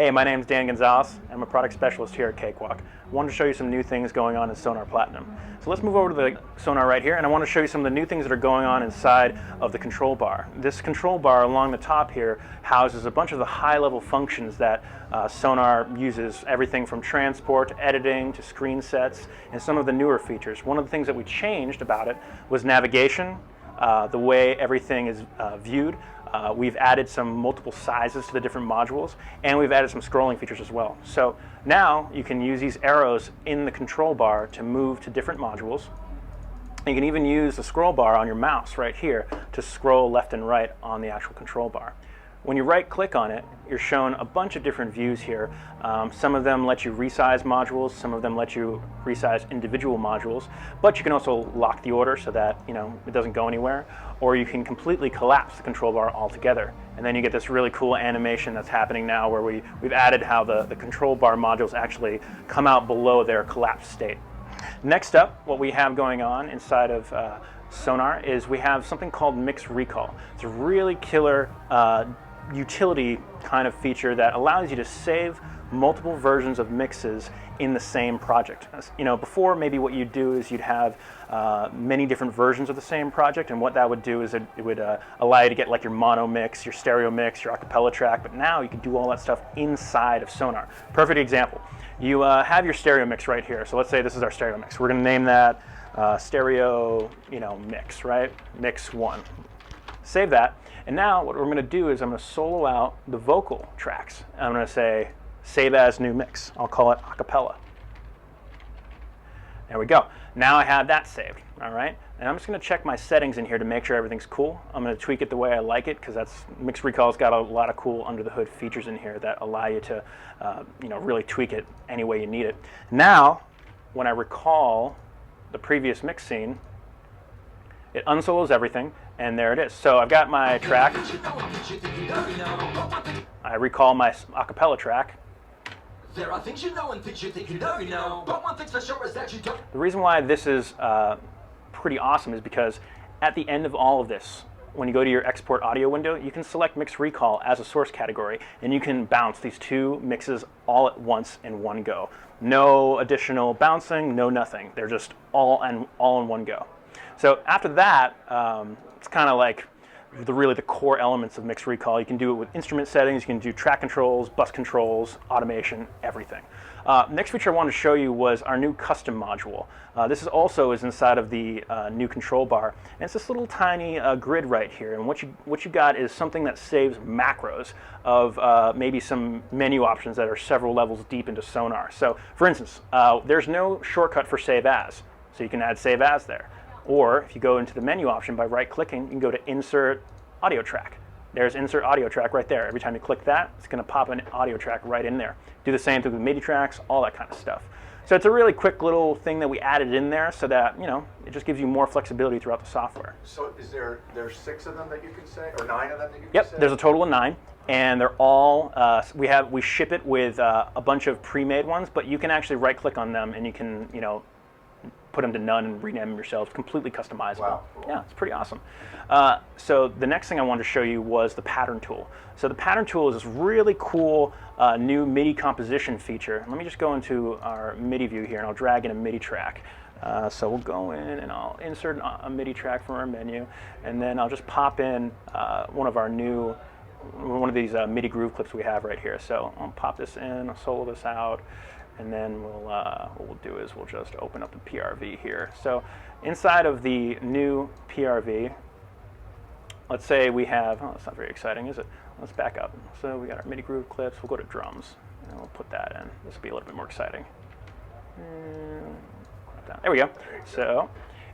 Hey, my name is Dan Gonzalez. I'm a product specialist here at Cakewalk. I wanted to show you some new things going on in Sonar Platinum. So let's move over to the Sonar right here, and I want to show you some of the new things that are going on inside of the control bar. This control bar along the top here houses a bunch of the high-level functions that Sonar uses, everything from transport to editing to screen sets and some of the newer features. One of the things that we changed about it was navigation, the way everything is viewed. We've added some multiple sizes to the different modules, and we've added some scrolling features as well. So now you can use these arrows in the control bar to move to different modules. You can even use the scroll bar on your mouse right here to scroll left and right on the actual control bar. When you right click on it, you're shown a bunch of different views here. Some of them let you resize modules, some of them let you resize individual modules, but you can also lock the order so that it doesn't go anywhere, or you can completely collapse the control bar altogether. And then you get this really cool animation that's happening now where we've added how the control bar modules actually come out below their collapsed state. Next up, what we have going on inside of Sonar is we have something called Mix Recall. It's a really killer utility kind of feature that allows you to save multiple versions of mixes in the same project. Before, maybe what you'd do is you'd have many different versions of the same project, and what that would do is it would allow you to get like your mono mix, your stereo mix, your acapella track, but now you can do all that stuff inside of Sonar. Perfect example. You have your stereo mix right here. So let's say this is our stereo mix. We're going to name that stereo mix, right? Mix 1. Save that. And now what we're going to do is I'm going to solo out the vocal tracks. I'm going to say save as new mix. I'll call it acapella. There we go. Now I have that saved. All right. And I'm just going to check my settings in here to make sure everything's cool. I'm going to tweak it the way I like it because Mix Recall's got a lot of cool under the hood features in here that allow you to really tweak it any way you need it. Now when I recall the previous mix scene, it unsolos everything, and there it is. So I've got my track. I recall my acapella track. There are things you know and things you think you don't know, but one thing's for sure is that you don't. The reason why this is pretty awesome is because at the end of all of this, when you go to your export audio window, you can select Mix Recall as a source category, and you can bounce these two mixes all at once in one go. No additional bouncing, no nothing. They're just all in one go. So after that, it's kind of like really the core elements of Mix Recall. You can do it with instrument settings, you can do track controls, bus controls, automation, everything. Next feature I wanted to show you was our new custom module. This is also inside of the new control bar, and it's this little tiny grid right here. And what you got is something that saves macros of maybe some menu options that are several levels deep into Sonar. So, for instance, there's no shortcut for save as, so you can add save as there. Or if you go into the menu option by right-clicking, you can go to Insert Audio Track. There's Insert Audio Track right there. Every time you click that, it's going to pop an audio track right in there. Do the same thing with MIDI tracks, all that kind of stuff. So it's a really quick little thing that we added in there so that, it just gives you more flexibility throughout the software. So there's 6 of them that you can say, or 9 of them that you can say? Yep, there's a total of 9. And they're all, we ship it with a bunch of pre-made ones, but you can actually right-click on them and you can, put them to none and rename them yourselves, completely customizable. Wow, cool. Yeah, it's pretty awesome. So the next thing I wanted to show you was the pattern tool. So the pattern tool is this really cool new MIDI composition feature. Let me just go into our MIDI view here and I'll drag in a MIDI track. So we'll go in and I'll insert a MIDI track from our menu, and then I'll just pop in one of these MIDI groove clips we have right here. So I'll pop this in, I'll solo this out, and then what we'll do is we'll just open up the PRV here. So inside of the new PRV, let's say we have, that's not very exciting, is it? Let's back up. So we got our MIDI groove clips, we'll go to drums, and we'll put that in. This will be a little bit more exciting. There we go. So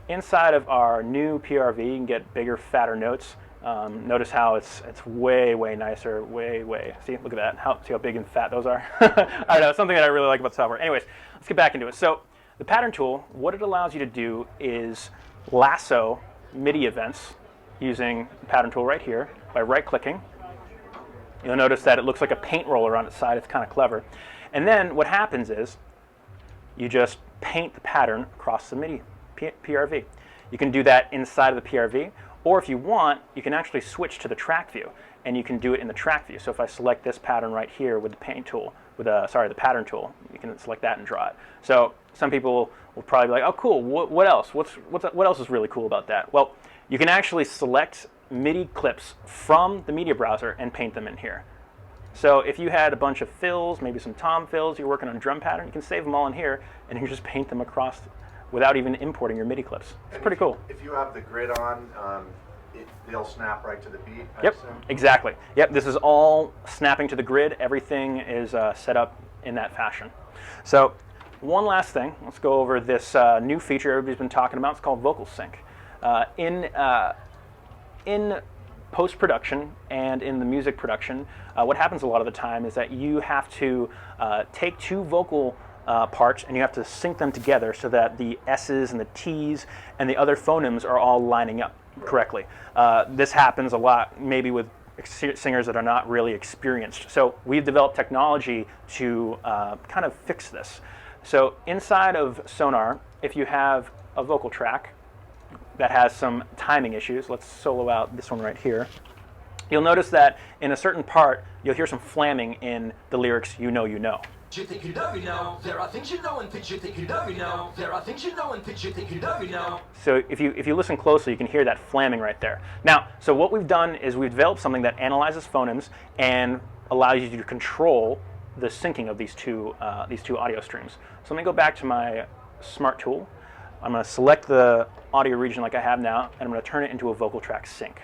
inside of our new PRV, you can get bigger, fatter notes. Notice how it's way nicer, way. See, look at that. See how big and fat those are? I don't know, it's something that I really like about software. Anyways, let's get back into it. So the pattern tool, what it allows you to do is lasso MIDI events using the pattern tool right here by right-clicking. You'll notice that it looks like a paint roller on its side. It's kind of clever. And then what happens is you just paint the pattern across the MIDI PRV. You can do that inside of the PRV, or if you want, you can actually switch to the track view. and you can do it in the track view. So if I select this pattern right here with the paint tool, with the pattern tool, you can select that and draw it. So some people will probably be like, oh cool, what else? What else is really cool about that? Well, you can actually select MIDI clips from the media browser and paint them in here. So if you had a bunch of fills, maybe some tom fills, you're working on a drum pattern, you can save them all in here and you can just paint them across without even importing your MIDI clips. It's pretty cool. If you have the grid on, they'll snap right to the beat, I Yep, assume? exactly. Yep, this is all snapping to the grid. Everything is set up in that fashion. So one last thing, let's go over this new feature everybody's been talking about. It's called vocal sync. In post-production and in the music production, what happens a lot of the time is that you have to take two vocal parts and you have to sync them together so that the S's and the T's and the other phonemes are all lining up correctly. This happens a lot maybe with singers that are not really experienced. So we've developed technology to kind of fix this. So inside of Sonar, if you have a vocal track that has some timing issues, let's solo out this one right here, you'll notice that in a certain part, you'll hear some flamming in the lyrics, you know, you know. You think you know, there are things you know and things you think you know, there are things you know and things you think you know. So if you listen closely, you can hear that flamming right there. Now, so what we've done is we've developed something that analyzes phonemes and allows you to control the syncing of these two audio streams. So let me go back to my Smart tool. I'm going to select the audio region like I have now, and I'm going to turn it into a vocal track sync.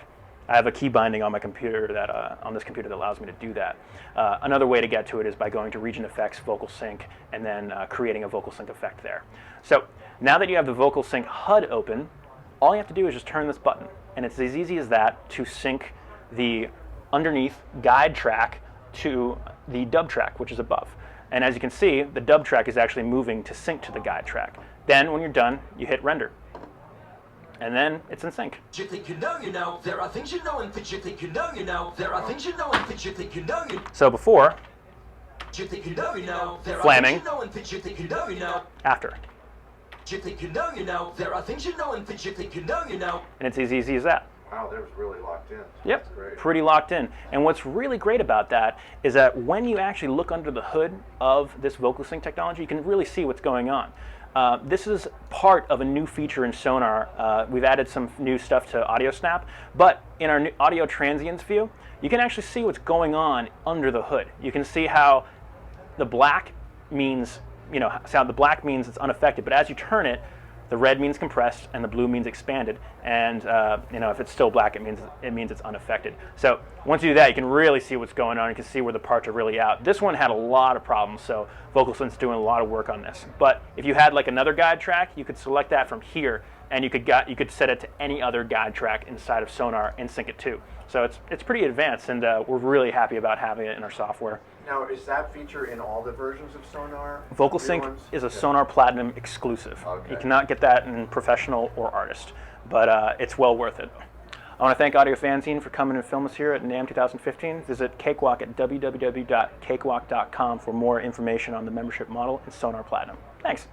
I have a key binding on my computer that on this computer that allows me to do that. Another way to get to it is by going to Region Effects, Vocal Sync, and then creating a vocal sync effect there. So now that you have the vocal sync HUD open, all you have to do is just turn this button, and it's as easy as that to sync the underneath guide track to the dub track, which is above. And as you can see, the dub track is actually moving to sync to the guide track. Then when you're done, you hit render. And then it's in sync. You think you know, there are things you know and things you think you know, there are things you know and things you think you know. So before, You think you know, there are Flamming. things you know and things you think you know. after. You think you know, there are things you know and things you think you know. And it's as easy as that. Wow, that was really locked in. Yep, That's great. pretty locked in. And what's really great about that is that when you actually look under the hood of this vocal sync technology, you can really see what's going on. This is part of a new feature in Sonar. We've added some new stuff to Audio Snap, but in our new audio transients view, you can actually see what's going on under the hood. You can see how the black means, how the black means it's unaffected, but as you turn it, the red means compressed and the blue means expanded, and if it's still black, it means it's unaffected. So once you do that, you can really see what's going on. You can see where the parts are really out. This one had a lot of problems, so VocalSynth's doing a lot of work on this. But if you had like another guide track, you could select that from here, and you could set it to any other guide track inside of Sonar and sync it too. So it's pretty advanced, and we're really happy about having it in our software. Now, is that feature in all the versions of Sonar? Vocal New Sync ones? is a Yeah. Sonar Platinum exclusive. Okay. You cannot get that in professional or artist, but it's well worth it. I want to thank Audiofanzine for coming and film us here at NAMM 2015. Visit Cakewalk at www.cakewalk.com for more information on the membership model and Sonar Platinum. Thanks.